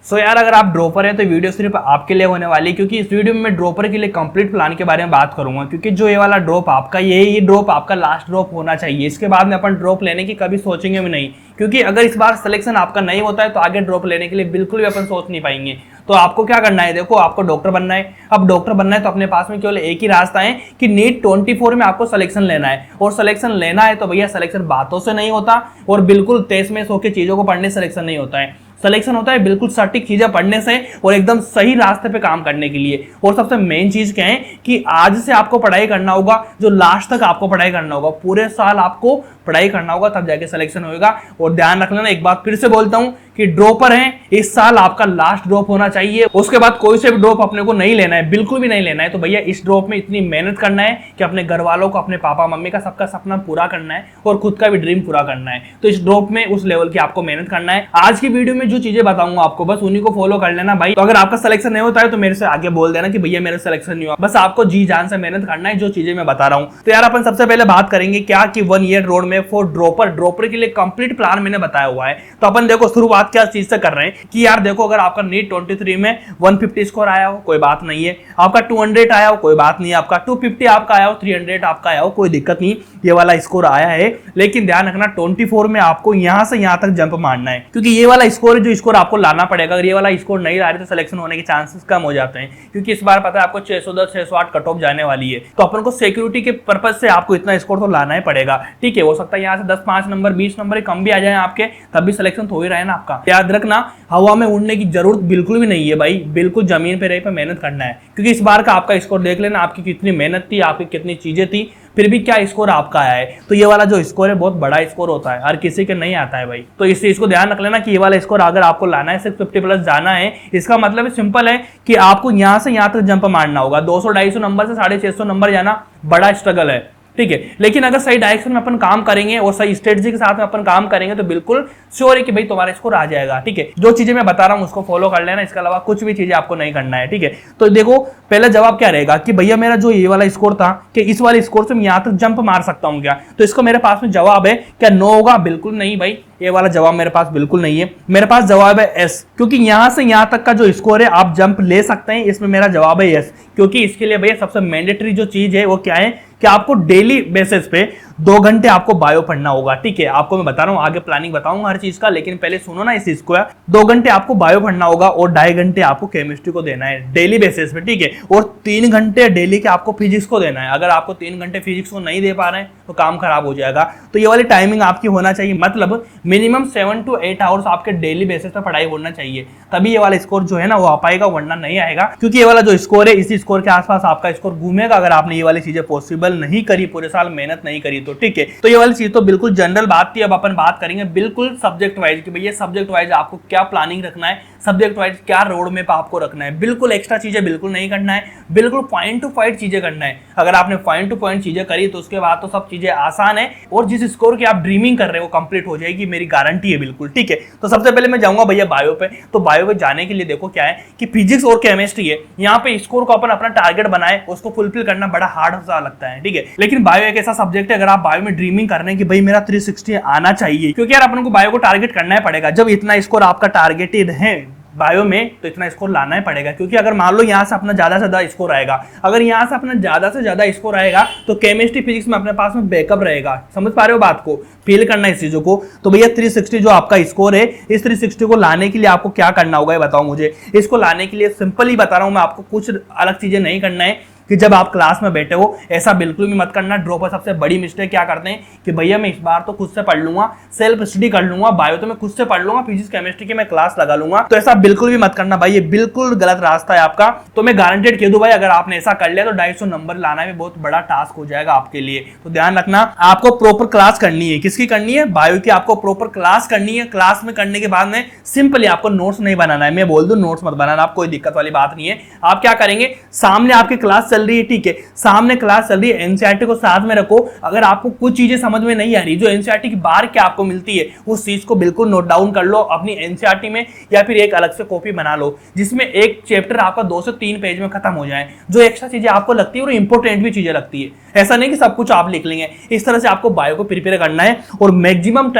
सो यार अगर आप ड्रॉपर हैं तो वीडियो सिर्फ आपके लिए होने वाली है, क्योंकि इस वीडियो में मैं ड्रॉपर के लिए कंप्लीट प्लान के बारे में बात करूंगा। क्योंकि जो ये वाला ड्रॉप आपका ये ड्रॉप आपका लास्ट ड्रॉप होना चाहिए। इसके बाद में अपन ड्रॉप लेने की कभी सोचेंगे भी नहीं, क्योंकि अगर इस बार सिलेक्शन आपका नहीं होता है तो आगे ड्रॉप लेने के लिए बिल्कुल भी अपन सोच नहीं पाएंगे। तो आपको क्या करना है, देखो आपको डॉक्टर बनना है। अब डॉक्टर बनना है तो अपने पास में केवल एक ही रास्ता है कि नीट 24 में आपको सिलेक्शन लेना है। और सिलेक्शन लेना है तो भैया सिलेक्शन बातों से नहीं होता और बिल्कुल तेज में सो के चीजों को पढ़ने से सिलेक्शन नहीं होता है। सिलेक्शन होता है बिल्कुल सटीक चीजें पढ़ने से और एकदम सही रास्ते पे काम करने के लिए। और सबसे मेन चीज क्या है कि आज से आपको पढ़ाई करना होगा, जो लास्ट तक आपको पढ़ाई करना होगा, पूरे साल आपको पढ़ाई करना होगा, तब जाके सिलेक्शन होगा। और ध्यान रख लेना, एक बात फिर से बोलता हूं कि ड्रॉपर है, इस साल आपका लास्ट ड्रॉप होना चाहिए। उसके बाद कोई से भी ड्रॉप अपने को नहीं लेना है, बिल्कुल भी नहीं लेना है। तो भैया इस ड्रॉप में इतनी मेहनत करना है कि अपने घर वालों को, अपने पापा मम्मी का, सबका सपना पूरा करना है और खुद का भी ड्रीम पूरा करना है। तो इस ड्रॉप में उस लेवल की आपको मेहनत करना है। आज की वीडियो में जो चीजें बताऊंगा आपको बस उन्हीं को फॉलो कर लेना भाई। तो अगर आपका सिलेक्शन नहीं होता है तो मेरे से आगे बोल देना कि भैया मेरा सिलेक्शन नहीं हुआ। बस आपको जी जान से मेहनत करना है, जो चीजें मैं बता रहा हूं। तो यार अपन सबसे पहले बात करेंगे क्या कि 1 year road map for dropper के लिए कंप्लीट प्लान मैंने बताया हुआ है। तो अपन देखो शुरुआत क्या चीज से कर रहे हैं कि यार देखो, अगर आपका नीट 23 में 150 स्कोर आया हो कोई बात नहीं है, आपका 200 आया हो कोई बात नहीं है, आपका 250 आपका आया हो, 300 आपका आया हो, कोई दिक्कत नहीं, ये वाला स्कोर आया है। लेकिन ध्यान रखना 24 में आपको यहां से यहां तक जंप मारना है, क्योंकि ये वाला स्कोर है जो स्कोर आपको लाना पड़ेगा। अगर ये वाला स्कोर नहीं ला रहे तो सिलेक्शन होने के चांसेस कम हो जाते हैं, क्योंकि इस बार पता है आपको 610 608 कट ऑफ जाने वाली है। तो अपन को सिक्योरिटी के पर्पज से आपको इतना स्कोर तो लाना ही पड़ेगा। ठीक है, हो सकता है यहाँ से 10-5 नंबर 20 नंबर कम भी आ जाए आपके, तब भी सिलेक्शन हो ही रहा है ना आपका। याद रखना, हवा में उड़ने की जरूरत बिल्कुल भी नहीं है भाई, बिल्कुल जमीन पे रह पे मेहनत करना है। क्योंकि इस बार का आपका स्कोर देख लेना, आपकी कितनी मेहनत थी, आपकी कितनी चीजें थी, फिर भी क्या स्कोर आपका आया है। तो ये वाला जो स्कोर है बहुत बड़ा स्कोर होता है, हर किसी के नहीं आता है भाई। तो इस चीज को ध्यान रख लेना कि ये वाला स्कोर अगर आपको लाना है, 650+ जाना है, इसका मतलब सिंपल है कि आपको यहां से यहां तक जंप मारना होगा। 200-250 नंबर से 650 नंबर जाना बड़ा स्ट्रगल है। ठीक है, लेकिन अगर सही डायरेक्शन में अपन काम करेंगे और सही स्ट्रेटजी के साथ में अपन काम करेंगे तो बिल्कुल श्योर है कि भाई तुम्हारा स्कोर आ जाएगा। ठीक है, जो चीजें मैं बता रहा हूं उसको फॉलो कर लेना, इसके अलावा कुछ भी चीजें आपको नहीं करना है। ठीक है, तो देखो पहला जवाब क्या रहेगा कि भैया मेरा जो ये वाला स्कोर था कि इस वाले स्कोर से मैं यहां तक जंप मार सकता हूं क्या? तो इसको मेरे पास में जवाब है क्या? नो होगा, बिल्कुल नहीं भाई, ये वाला जवाब मेरे पास बिल्कुल नहीं है। मेरे पास जवाब है एस, क्योंकि यहां से यहां तक का जो स्कोर है आप जंप ले सकते हैं, इसमें मेरा जवाब है एस। क्योंकि इसके लिए भैया सबसे मैंडेटरी जो चीज है वो क्या है कि आपको डेली बेसिस पे 2 घंटे आपको बायो पढ़ना होगा। ठीक है, आपको मैं बता रहा हूं, आगे प्लानिंग बताऊंगा हर चीज का, लेकिन पहले सुनो ना इस चीज को। 2 घंटे आपको बायो पढ़ना होगा और 2.5 घंटे आपको केमिस्ट्री को देना है डेली बेसिस पे। ठीक है, और 3 घंटे डेली के आपको फिजिक्स को देना है। अगर आपको 3 घंटे फिजिक्स को नहीं दे पा रहे हैं तो काम खराब हो जाएगा। तो ये वाली टाइमिंग आपकी होना चाहिए, मतलब मिनिमम 7 to 8 आवर्स आपके डेली बेसिस पे पढ़ाई होना चाहिए, तभी ये वाला स्कोर जो है ना वो आ पाएगा, वरना नहीं आएगा। क्योंकि ये वाला जो स्कोर है, इसी स्कोर के आसपास आपका स्कोर घूमेगा अगर आपने ये वाली चीजें पॉसिबल नहीं करी, पूरे साल मेहनत नहीं करी तो। ठीक है, तो ये वाली चीज तो बिल्कुल जनरल बात थी। अब अपन बात करेंगे बिल्कुल सब्जेक्ट वाइज कि भैया सब्जेक्ट वाइज आपको क्या प्लानिंग रखना है, सब्जेक्ट वाइज क्या रोड मैप आपको रखना है। बिल्कुल एक्स्ट्रा चीजें बिल्कुल नहीं करना है, बिल्कुल पॉइंट टू पॉइंट चीजें करना है। अगर आपने पॉइंट टू पॉइंट चीजें करी तो उसके बाद तो सब चीजें आसान है और जिस स्कोर की आप ड्रीमिंग कर रहे हो कंप्लीट हो जाएगी, मेरी गारंटी है बिल्कुल। ठीक है, तो सबसे पहले मैं जाऊंगा भैया बायो पे। तो बायो पे जाने के लिए देखो क्या है कि फिजिक्स और केमिस्ट्री है, यहाँ पे स्कोर को अपन अपना टारगेट बनाए, उसको फुलफिल करना बड़ा हार्ड सा लगता है। ठीक है, लेकिन बायो एक ऐसा सब्जेक्ट है, अगर आप बायो में ड्रीमिंग कर रहे हैं कि भाई मेरा 360 आना चाहिए, क्योंकि यार अपन को बायो को टारगेट करना ही पड़ेगा। जब इतना स्कोर आपका टारगेटेड है बायो में तो इतना स्कोर लाना ही पड़ेगा। क्योंकि अगर मान लो यहाँ से अपना ज्यादा से ज्यादा स्कोर आएगा, अगर यहाँ से अपना ज्यादा से ज्यादा स्कोर आएगा तो केमिस्ट्री फिजिक्स में अपने पास में बैकअप रहेगा। समझ पा रहे हो बात को, फील करना इस चीजों को। तो भैया 360 जो आपका स्कोर है, इस 360 को लाने के लिए आपको क्या करना होगा ये बताओ मुझे। इसको लाने के लिए सिंपल ही बता रहा हूं मैं आपको, कुछ अलग चीजें नहीं करना है कि जब आप क्लास में बैठे हो ऐसा बिल्कुल भी मत करना। ड्रॉपर सबसे बड़ी मिस्टेक क्या करते हैं कि भैया मैं इस बार तो खुद से पढ़ लूंगा, सेल्फ स्टडी कर लूंगा, बायो तो मैं खुद से पढ़ लूंगा, फिजिक्स केमिस्ट्री की मैं क्लास लगा लूंगा। तो ऐसा बिल्कुल भी मत करना भाई, ये बिल्कुल गलत रास्ता है आपका। तो मैं गारंटेड कह दूं भाई, अगर आपने ऐसा कर लिया तो 250 नंबर लाना भी बहुत बड़ा टास्क हो जाएगा आपके लिए। तो ध्यान रखना, आपको प्रॉपर क्लास करनी है। किसकी करनी है? बायो की आपको प्रॉपर क्लास करनी है। क्लास में करने के बाद में सिंपली आपको नोट्स नहीं बनाना है। मैं बोल दूं नोट्स मत बनाना, आप कोई दिक्कत वाली बात नहीं है। आप क्या करेंगे, सामने आपकी क्लास चल रही है, ठीक है, सामने क्लास चल रही है, एनसीईआरटी को साथ में रखो। अगर आपको कुछ चीजें समझ में नहीं आ रही, जो एनसीईआरटी की बाहर क्या आपको मिलती है, उस चीज को बिल्कुल नोट डाउन कर लो अपनी एनसीईआरटी में, या फिर एक अलग से कॉपी बना लो जिसमें एक चैप्टर आपका 2 से 3 पेज में खत्म हो जाए। जो एक्स्ट्रा चीजें आपको लगती है और इंपॉर्टेंट भी चीजें लगती है, ऐसा नहीं कि सब कुछ आप लिख लेंगे। इस तरह से आपको बायो को प्रिपेयर करना है और मैक्सिमम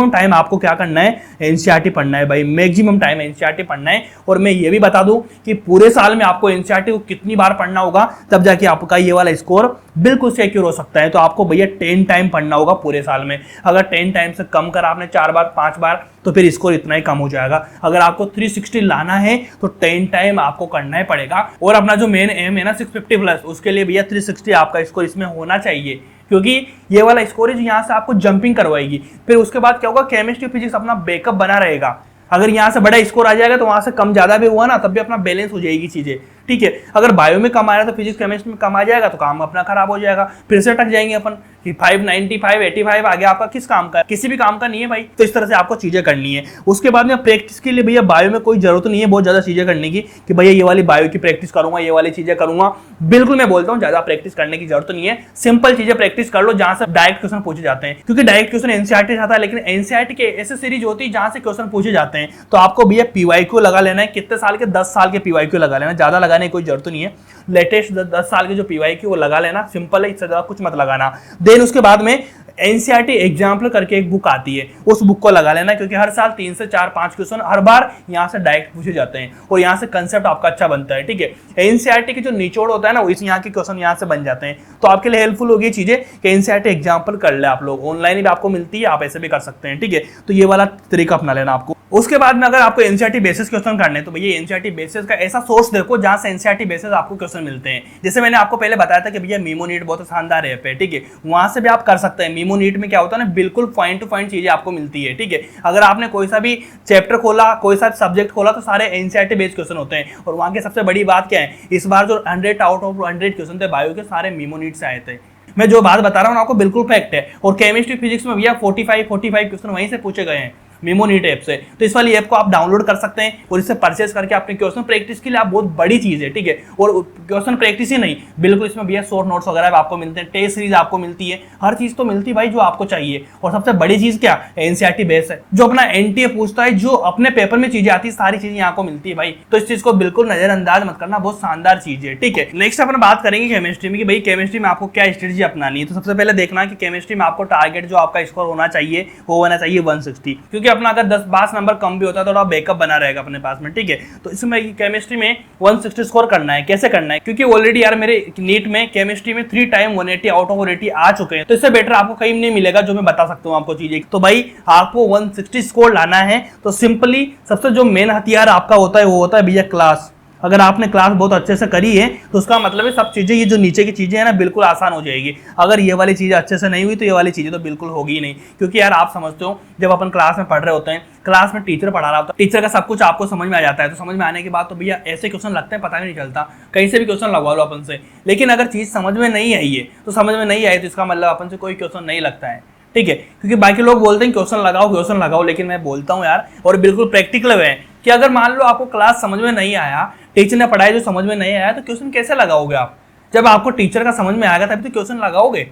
टाइम आपको क्या करना है, एनसीईआरटी पढ़ना है भाई, मैक्सिमम टाइम एनसीईआरटी पढ़ना है। और मैं ये भी बता दूं कि पूरे साल में आपको एनसीईआरटी को कितनी बार पढ़ना होगा, तब जाके आपका ये वाला स्कोर बिल्कुल सिक्योर हो सकता है। तो आपको भैया 10 टाइम पढ़ना होगा पूरे साल में। अगर 10 टाइम से कम करा आपने 4 बार 5 बार, तो फिर स्कोर इतना ही कम हो जाएगा। अगर आपको 360 लाना है तो 10 टाइम आपको करना ही पड़ेगा। और अपना जो मेन एम है ना 650 प्लस, उसके लिए भैया 360 आपका स्कोर इसमें होना चाहिए, क्योंकि ये वाला स्कोरेज यहाँ से आपको जंपिंग करवाएगी। फिर उसके बाद क्या होगा, केमिस्ट्री फिजिक्स अपना बैकअप बना रहेगा। अगर यहाँ से बड़ा स्कोर आ जाएगा तो वहां से कम ज्यादा भी हुआ ना, तब भी अपना बैलेंस हो जाएगी चीजें, ठीक है। अगर बायो में कम आ रहा है तो फिजिक्स केमिस्ट्री में कम आ जाएगा तो काम अपना खराब हो जाएगा, फिर से अटक जाएंगे अपन कि 595 85 आगे आपका किस काम का, किसी भी काम का नहीं है भाई। तो इस तरह से आपको चीजें करनी है। उसके बाद में प्रैक्टिस के लिए भैया बायो में कोई जरूरत नहीं है बहुत ज्यादा चीजें करने की कि भैया ये वाली बायो की प्रैक्टिस करूंगा, ये वाली चीजें करूंगा। बिल्कुल मैं बोलता हूँ ज्यादा प्रैक्टिस करने की जरूरत नहीं है, सिंपल चीजें प्रैक्टिस कर लो जहां से डायरेक्ट क्वेश्चन पूछे जाते हैं, क्योंकि डायरेक्ट क्वेश्चन एनसीईआरटी आता है, लेकिन एनसीईआरटी के ऐसे सीरीज होती है जहां से क्वेश्चन पूछे जाते हैं। तो आपको भैया पीवाईक्यू लगा लेना है, कितने साल के, 10 साल के पीवाईक्यू लगा लेना, ज्यादा लगाने की कोई जरूरत नहीं है। लेटेस्ट 10 साल के जो पीवाईक्यू वो लगा लेना, सिंपल है, इससे ज्यादा कुछ मत लगाना। देन उसके बाद में एनसीईआरटी एग्जाम्पल करके एक बुक आती है, उस बुक को लगा लेना, क्योंकि हर साल 3 से 4 5 क्वेश्चन हर बार यहाँ से डायरेक्ट पूछे जाते हैं और यहाँ से कंसेप्ट आपका अच्छा बनता है, ठीक है। एनसीईआरटी की जो निचोड़ होता है ना, वो इस यहाँ के क्वेश्चन यहाँ से बन जाते हैं। तो आपके लिए हेल्पफुल होगी चीजें कि एनसीईआरटी एग्जाम्पल कर ले आप लोग, ऑनलाइन भी आपको मिलती है, आप ऐसे भी कर सकते हैं, ठीक है। तो ये वाला तरीका अपना लेना आपको। उसके बाद में अगर आपको एनसीईआरटी बेसिस क्वेश्चन करने हैं तो भैया एनसीईआरटी बेसिस का ऐसा सोर्स देखो जहां से एनसीईआरटी बेसिस आपको क्वेश्चन मिलते हैं। जैसे मैंने आपको पहले बताया था कि भैया मीमो नीट बहुत शानदार ऐप है, ठीक है, वहां से भी आप कर सकते हैं। मीमो नीट में क्या होता है ना, बिल्कुल पॉइंट टू पॉइंट चीजें आपको मिलती है, ठीक है। अगर आपने कोई सा भी चैप्टर खोला, कोई सा सब्जेक्ट खोला, तो सारे एनसीईआरटी बेस्ड क्वेश्चन होते हैं। और वहां की सबसे बड़ी बात क्या है, इस बार जो 100 आउट ऑफ 100 क्वेश्चन थे बायो के, सारे मीमो नीट से आए थे। मैं जो बात बता रहा हूँ आपको बिल्कुल फैक्ट है। और केमिस्ट्री फिजिक्स में भैया 45 क्वेश्चन वहीं से पूछे गए हैं मीमो नीट ऐप से। तो इस वाली ऐप को आप डाउनलोड कर सकते हैं और इससे परचेज करके अपने क्वेश्चन प्रैक्टिस के लिए आप बहुत बड़ी चीज है, ठीक है। और क्वेश्चन प्रैक्टिस ही नहीं, बिल्कुल इसमें भैया शॉर्ट नोट्स वगैरह आपको मिलते हैं, टेस्ट सीरीज आपको मिलती है, हर चीज तो मिलती है भाई जो आपको चाहिए। और सबसे बड़ी चीज क्या, एनसीईआरटी बेस है, जो अपना एनटीए पूछता है, जो अपने पेपर में चीजें आती है, सारी चीजें यहाँ को मिलती है भाई। तो इस चीज को बिल्कुल नजरअंदाज मत करना, बहुत शानदार चीज है, ठीक है। नेक्स्ट अपन बात करेंगे केमिस्ट्री में कि भाई केमिस्ट्री में आपको क्या स्ट्रेटजी अपनानी है। तो सबसे पहले देखना कि केमिस्ट्री में आपको टारगेट जो आपका स्कोर होना चाहिए वो होना चाहिए 160, क्योंकि अपना अगर 10-12 नंबर कम भी होता है तो थोड़ा बैकअप बना रहेगा अपने पास में, ठीक है। तो इसमें केमिस्ट्री में 160 स्कोर करना है। कैसे करना है, क्योंकि ऑलरेडी यार मेरे नीट में केमिस्ट्री में 3 टाइम 180 आउट ऑफ 180 आ चुके हैं, तो इससे बेटर आपको कहीं नहीं मिलेगा जो मैं बता सकता हूँ आपको चीजें। तो भाई आपको 160 स्कोर लाना है तो सिंपली सबसे जो मेन हथियार आपका होता है वो होता है भैया क्लास। अगर आपने क्लास बहुत अच्छे से करी है तो उसका मतलब है सब चीजें, ये जो नीचे की चीजें हैं ना, बिल्कुल आसान हो जाएगी। अगर ये वाली चीजें अच्छे से नहीं हुई तो ये वाली चीजें तो बिल्कुल होगी ही नहीं। क्योंकि यार आप समझते हो जब अपन क्लास में पढ़ रहे होते हैं, क्लास में टीचर पढ़ा रहा होता है, टीचर का सब कुछ आपको समझ में आ जाता है। तो समझ में आने के बाद तो भैया ऐसे क्वेश्चन लगते हैं पता भी नहीं चलता, कहीं से भी क्वेश्चन लगवा लो अपन से। लेकिन अगर चीज समझ में नहीं आई है तो समझ में नहीं आई तो इसका मतलब अपन से कोई क्वेश्चन नहीं लगता है, ठीक है। क्योंकि बाकी लोग बोलते हैं क्वेश्चन लगाओ, लेकिन मैं बोलता हूँ यार, और बिल्कुल प्रैक्टिकल है कि अगर मान लो आपको क्लास समझ में नहीं आया, टीचर ने पढ़ाया जो समझ में नहीं आया, तो क्वेश्चन कैसे लगाओगे आप। जब आपको टीचर का समझ में आएगा तभी तो क्वेश्चन लगाओगे।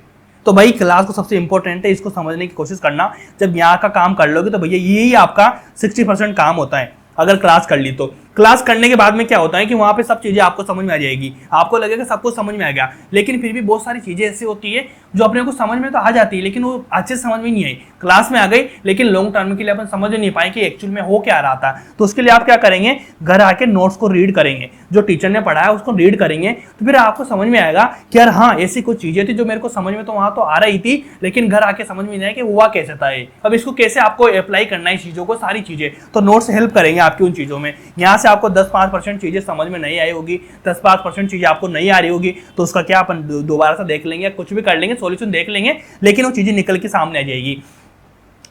तो भाई क्लास को सबसे इंपॉर्टेंट है, इसको समझने की कोशिश करना। जब यहाँ का काम कर लोगे तो भैया यही आपका 60% काम होता है अगर क्लास कर ली तो। क्लास करने के बाद में क्या होता है कि वहां पे सब चीजें आपको समझ में आ जाएगी, आपको लगेगा सब कुछ समझ में आ गया। लेकिन फिर भी बहुत सारी चीजें ऐसी होती है जो अपने को समझ में तो आ जाती है लेकिन वो अच्छे से समझ में नहीं आई। क्लास में आ गई लेकिन लॉन्ग टर्म के लिए अपन समझ नहीं पाए कि एक्चुअल में हो क्या रहा था। तो उसके लिए आप क्या करेंगे, घर आके नोट्स को रीड करेंगे, जो टीचर ने पढ़ाया उसको रीड करेंगे, तो फिर आपको समझ में आएगा कि यार हाँ ऐसी कुछ चीजें थी जो मेरे को समझ में तो वहां तो आ रही थी, लेकिन घर आके समझ में नहीं आया कि हुआ कैसे था ये। अब इसको कैसे आपको अप्लाई करना है चीजों को, सारी चीजें तो नोट्स हेल्प करेंगे आपकी उन चीजों में। यहाँ से आपको 10-5% चीजें समझ में नहीं आई होगी, 10-5% चीजें आपको नहीं आ रही होगी, तो उसका क्या अपन दोबारा से देख लेंगे, कुछ भी कर लेंगे, सॉल्यूशन देख लेंगे, लेकिन वो चीजें निकल के सामने आ जाएगी।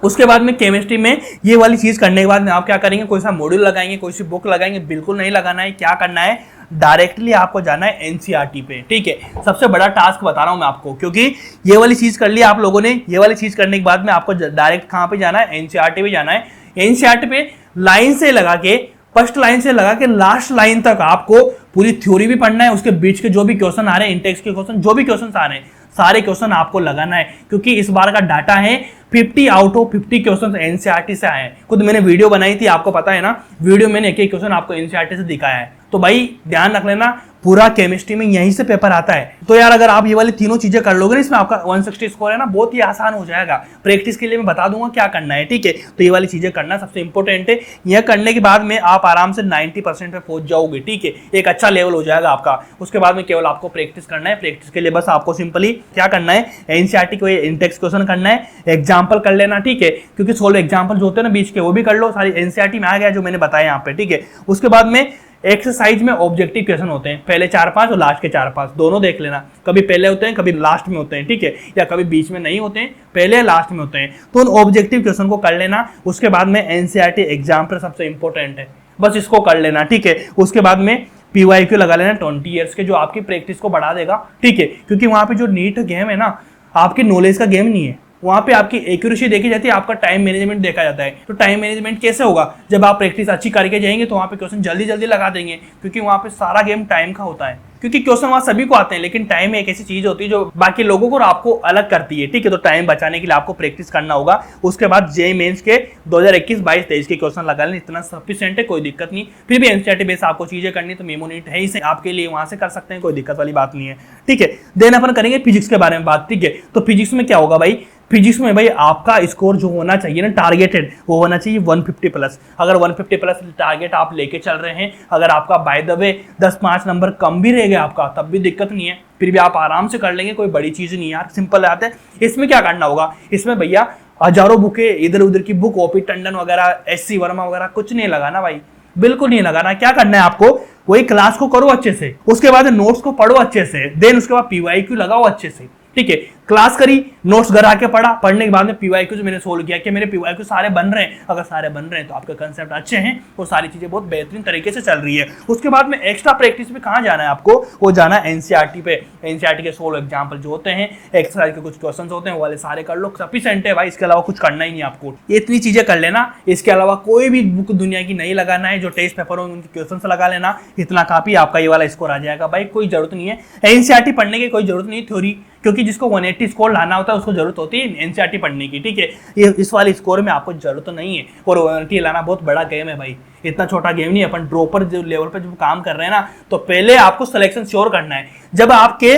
उसके बाद में केमिस्ट्री में ये वाली चीज करने के बाद में आप क्या करेंगे, कोई सा मॉड्यूल लगाएंगे, कोई सी बुक लगाएंगे, बिल्कुल नहीं लगाना है। क्या करना है, डायरेक्टली आपको जाना है एनसीईआरटी पे, ठीक है। सबसे बड़ा टास्क बता रहा हूं मैं आपको, क्योंकि ये वाली चीज कर ली आप लोगों ने। ये वाली चीज करने के बाद में आपको डायरेक्ट कहां पे जाना है, एनसीईआरटी पे जाना है। एनसीईआरटी पे लाइन से लगा के, फर्स्ट लाइन से लगा के लास्ट लाइन तक आपको पूरी थ्योरी भी पढ़ना है। उसके बीच के जो भी क्वेश्चन आ रहे हैं, इंटेक्स के क्वेश्चन, जो भी क्वेश्चन आ रहे हैं, सारे क्वेश्चन आपको लगाना है। क्योंकि इस बार का डाटा है 50 आउट ऑफ 50 क्वेश्चन एनसीईआरटी से आए हैं। खुद मैंने वीडियो बनाई थी, आपको पता है ना, वीडियो मैंने एक एक क्वेश्चन आपको एनसीईआरटी से दिखाया है। तो भाई ध्यान रख लेना, पूरा केमिस्ट्री में यहीं से पेपर आता है। तो यार अगर आप ये वाली तीनों चीजें कर लोगे ना, इसमें आपका 160 स्कोर है ना, बहुत ही आसान हो जाएगा। प्रैक्टिस के लिए मैं बता दूंगा क्या करना है, ठीक है। तो ये वाली चीजें करना सबसे इंपॉर्टेंट है। यह करने के बाद में आप आराम से 90% पे पहुंच जाओगे, ठीक है। एक अच्छा लेवल हो जाएगा आपका। उसके बाद में केवल आपको प्रैक्टिस करना है। प्रैक्टिस के लिए बस आपको सिंपली क्या करना है, एनसीईआरटी को इंडेक्स क्वेश्चन करना है, एग्जाम्पल कर लेना, ठीक है। क्योंकि 16 एग्जाम्पल जो होते हैं ना बीच के, वो भी कर लो, सारी एनसीईआरटी में आ गया जो मैंने बताया यहाँ पे, ठीक है। उसके बाद में एक्सरसाइज में ऑब्जेक्टिव क्वेश्चन होते हैं, पहले 4-5 और लास्ट के 4-5 दोनों देख लेना। कभी पहले होते हैं, कभी लास्ट में होते हैं, ठीक है, या कभी बीच में नहीं होते हैं, पहले या लास्ट में होते हैं। तो उन ऑब्जेक्टिव क्वेश्चन को कर लेना। उसके बाद में एनसीईआरटी एग्जाम्पल सबसे इंपॉर्टेंट है, बस इसको कर लेना, ठीक है। उसके बाद में PYQ लगा लेना 20 ईयर्स के, जो आपकी प्रैक्टिस को बढ़ा देगा, ठीक है। क्योंकि वहां पे जो नीट गेम है ना, आपकी नॉलेज का गेम नहीं है, वहां पे आपकी एक्यूरेसी देखी जाती है, आपका टाइम मैनेजमेंट देखा जाता है। तो टाइम मैनेजमेंट कैसे होगा, जब आप प्रैक्टिस अच्छी करके जाएंगे तो वहां पे क्वेश्चन जल्दी जल्दी लगा देंगे, क्योंकि वहां पे सारा गेम टाइम का होता है। क्योंकि क्वेश्चन वहां सभी को आते हैं, लेकिन टाइम एक ऐसी चीज होती है जो बाकी लोगों को और आपको अलग करती है, ठीक है। तो टाइम बचाने के लिए आपको प्रैक्टिस करना होगा। उसके बाद जेईई मेंस के 2021, 22, 23 के क्वेश्चन लगा लें, इतना सफिशिएंट है, कोई दिक्कत नहीं। फिर भी एनसीईआरटी बेस आपको चीजें करनी, तो मेमो नीट है ही से आपके लिए, वहां से कर सकते हैं, कोई दिक्कत वाली बात नहीं है, ठीक है। देन अपन करेंगे फिजिक्स के बारे में बात, ठीक है। तो फिजिक्स में क्या होगा भाई, फिजिक्स में भाई आपका स्कोर जो होना चाहिए ना टारगेटेड, वो होना चाहिए 150 प्लस। अगर 150 प्लस टारगेट आप लेके चल रहे हैं, अगर आपका बाय द वे 10-5 नंबर कम भी रह गया आपका, तब भी दिक्कत नहीं है, फिर भी आप आराम से कर लेंगे, कोई बड़ी चीज नहीं यार, सिंपल बात है। इसमें क्या करना होगा, इसमें भैया हजारों बुकें, इधर उधर की बुक, ओपी टंडन वगैरह, SC वर्मा वगैरह कुछ नहीं लगाना भाई, बिल्कुल नहीं लगाना। क्या करना है आपको, वही क्लास को करो अच्छे से, उसके बाद नोट्स को पढ़ो अच्छे से, देन उसके बाद PYQ लगाओ अच्छे से, ठीक है। क्लास करी, नोट्स घर आके पढ़ा, पढ़ने के बाद में PYQ जो मैंने सोल्व किया कि मेरे PYQ सारे बन रहे हैं। अगर सारे बन रहे हैं तो आपके कंसेप्ट अच्छे हैं और सारी चीजें बहुत बेहतरीन तरीके से चल रही है। उसके बाद में एक्स्ट्रा प्रैक्टिस में कहाँ जाना है आपको, वो जाना है एनसीईआरटी पे। एनसीईआरटी के 16 एग्जाम्पल जो होते हैं, एक्सरसाइज के कुछ क्वेश्चन होते हैं, वो वाले सारे कर लो, सफिशिएंट है भाई। इसके अलावा कुछ करना ही नहीं आपको, ये इतनी चीजें कर लेना। इसके अलावा कोई भी बुक दुनिया की नहीं लगाना है, जो टेस्ट पेपर हो उनके क्वेश्चन लगा लेना, इतना काफी आपका ये वाला स्कोर आ जाएगा भाई। कोई जरूरत नहीं है एनसीईआरटी पढ़ने की, कोई जरूरत नहीं थ्योरी, क्योंकि जिसको 180 स्कोर लाना होता है उसको जरूरत होती है एनसीईआरटी पढ़ने की, ठीक है। ये इस वाले स्कोर में आपको जरूरत नहीं है, और 180 लाना बहुत बड़ा गेम है भाई, इतना छोटा गेम नहीं है। अपन ड्रॉपर जो लेवल पर जब काम कर रहे हैं ना, तो पहले आपको सिलेक्शन श्योर करना है। जब आपके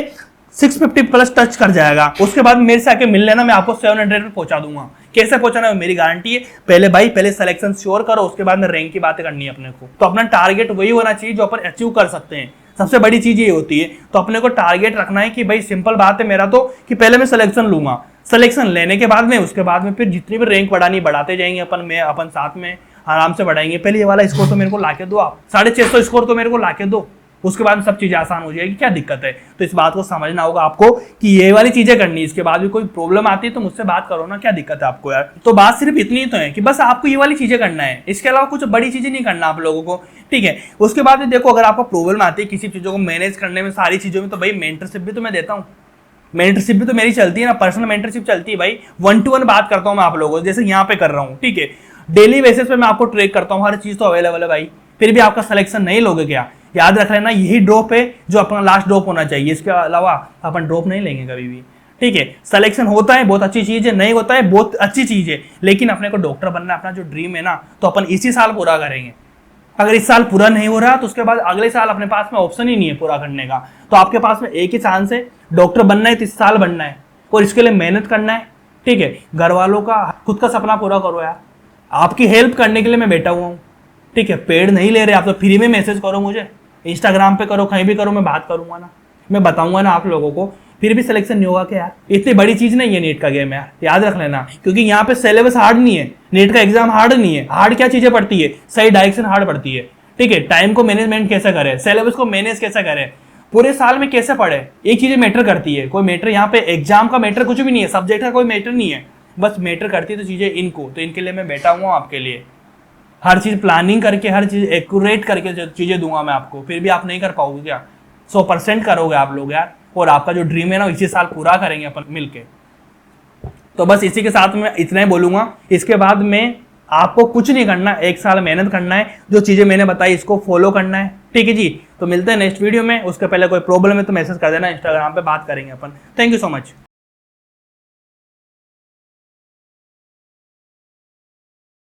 650 प्लस टच कर जाएगा, उसके बाद मेरे से आके मिल लेना, मैं आपको 700 पे पहुंचा दूंगा। कैसे पहुंचाना है मेरी गारंटी है, पहले भाई पहले सिलेक्शन श्योर करो, उसके बाद में रैंक की बातें करनी है अपने को। तो अपना टारगेट वही होना चाहिए जो अपन अचीव कर सकते हैं, सबसे बड़ी चीज ये होती है। तो अपने को टारगेट रखना है कि भाई सिंपल बात है मेरा तो, कि पहले मैं सिलेक्शन लूंगा, सिलेक्शन लेने के बाद में, उसके बाद में फिर जितनी भी रैंक बढ़ानी बढ़ाते जाएंगे अपन साथ में आराम से बढ़ाएंगे। पहले ये वाला स्कोर तो मेरे को लाके दो, आप 650 स्कोर तो मेरे को लाके दो, उसके बाद सब चीजें आसान हो जाएगी, क्या दिक्कत है। तो इस बात को समझना होगा आपको कि ये वाली चीजें करनी है। इसके बाद भी कोई प्रॉब्लम आती है तो मुझसे बात करो ना, क्या दिक्कत है आपको यार। तो बात सिर्फ इतनी तो है कि बस आपको ये वाली चीजें करना है, इसके अलावा कुछ बड़ी चीजें नहीं करना आप लोगों को, ठीक है। उसके बाद देखो, अगर आपको प्रॉब्लम आती है किसी चीजों को मैनेज करने में, सारी चीजों में, तो भाई मेंटरशिप भी तो मैं देता हूँ। मेंटरशिप भी तो मेरी चलती है ना, पर्सनल मेंटरशिप चलती है भाई। 1-to-1 बात करता हूँ मैं आप लोगों से, जैसे यहाँ पे कर रहा हूँ, ठीक है। डेली बेसिस पे मैं आपको ट्रेक करता हूँ, हर चीज तो अवेलेबल है भाई। फिर भी आपका सिलेक्शन नहीं लोगे क्या, याद रख लेना, यही ड्रॉप है जो अपना लास्ट ड्रॉप होना चाहिए। इसके अलावा अपन ड्रॉप नहीं लेंगे कभी भी, ठीक है। सिलेक्शन होता है बहुत अच्छी चीज है, नहीं होता है बहुत अच्छी चीज है, लेकिन अपने को डॉक्टर बनना अपना जो ड्रीम है ना, तो अपन इसी साल पूरा करेंगे। अगर इस साल पूरा नहीं हो रहा तो उसके बाद अगले साल अपने पास में ऑप्शन ही नहीं है पूरा करने का। तो आपके पास में एक ही चांस है, डॉक्टर बनना है तो इस साल बनना है, और इसके लिए मेहनत करना है, ठीक है। घर वालों का, खुद का सपना पूरा करो यार। आपकी हेल्प करने के लिए मैं बैठा हुआ हूँ, ठीक है। पेड नहीं ले रहे आप, तो फ्री में मैसेज करो मुझे, इंस्टाग्राम पे करो, कहीं भी करो, मैं बात करूंगा ना, मैं बताऊंगा ना आप लोगों को। फिर भी सिलेक्शन नहीं होगा क्या यार, इतनी बड़ी चीज नहीं है नीट का गेम यार, याद रख लेना। क्योंकि यहाँ पे सिलेबस हार्ड नहीं है, नीट का एग्जाम हार्ड नहीं है। हार्ड क्या चीजें पड़ती है, सही डायरेक्शन हार्ड पड़ती है, ठीक है। टाइम को मैनेजमेंट कैसे करे, सिलेबस को मैनेज कैसे करे, पूरे साल में कैसे पढ़े, एक चीज मैटर करती है। कोई मैटर यहाँ पे एग्जाम का मैटर कुछ भी नहीं है, सब्जेक्ट का कोई मैटर नहीं है, बस मैटर करती है तो चीजें इनको। तो इनके लिए मैं बैठा हुआ आपके लिए, हर चीज प्लानिंग करके, हर चीज एक्यूरेट करके चीजें दूंगा मैं आपको। फिर भी आप नहीं कर पाओगे क्या, 100% करोगे आप लोग यार। और आपका जो ड्रीम है ना, इसी साल पूरा करेंगे अपन मिलके। तो बस इसी के साथ में इतना ही बोलूंगा। इसके बाद में आपको कुछ नहीं करना, एक साल मेहनत करना है, जो चीजें मैंने बताई इसको फॉलो करना है, ठीक है जी। तो मिलते हैं नेक्स्ट वीडियो में। उसके पहले कोई प्रॉब्लम है तो मैसेज कर देना, इंस्टाग्राम पे बात करेंगे अपन। Thank you so much.